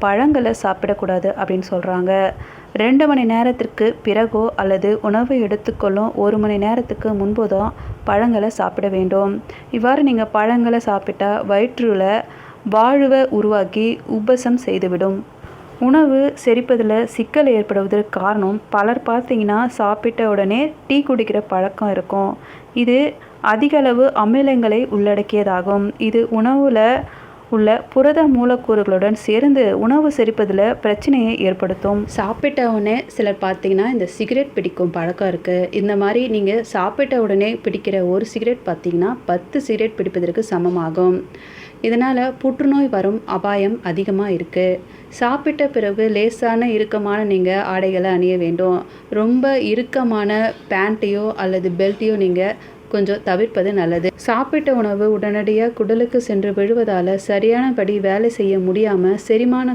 பழங்களை சாப்பிடக்கூடாது அப்படின்னு சொல்கிறாங்க. 2 மணி நேரத்திற்கு பிறகோ அல்லது உணவு எடுத்துக்கொள்ளும் 1 மணி நேரத்துக்கு முன்போ தான் பழங்களை சாப்பிட வேண்டும். இவ்வாறு நீங்கள் பழங்களை சாப்பிட்டா வயிற்றுல வால்வை உருவாக்கி உபசம் செய்துவிடும். உணவு செரிப்பதில் சிக்கல் ஏற்படுவதற்கு காரணம் பலர் பார்த்தீங்கன்னா சாப்பிட்ட உடனே டீ குடிக்கிற பழக்கம் இருக்கும். இது அதிகளவு அமிலங்களை உள்ளடக்கியதாகும். இது உணவில் உள்ள புரத மூலக்கூறுகளுடன் சேர்ந்து உணவு செரிப்பதில் பிரச்சனையை ஏற்படுத்தும். சாப்பிட்ட உடனே சிலர் பார்த்தீங்கன்னா இந்த சிகரெட் பிடிக்கும் பழக்கம் இருக்குது. இந்த மாதிரி நீங்கள் சாப்பிட்ட உடனே பிடிக்கிற ஒரு சிகரெட் பார்த்தீங்கன்னா 10 சிகரெட் பிடிப்பதற்கு சமமாகும். இதனால் புற்றுநோய் வரும் அபாயம் அதிகமாக இருக்குது. சாப்பிட்ட பிறகு லேசான இறுக்கமான நீங்கள் ஆடைகளை அணிய வேண்டும். ரொம்ப இறுக்கமான பேண்ட்டையோ அல்லது பெல்ட்டையோ நீங்கள் கொஞ்சம் தவிர்ப்பது நல்லது. சாப்பிட்ட உணவு உடனடியாக குடலுக்கு சென்று விழுவதால் சரியானபடி வேலை செய்ய முடியாமல் செரிமான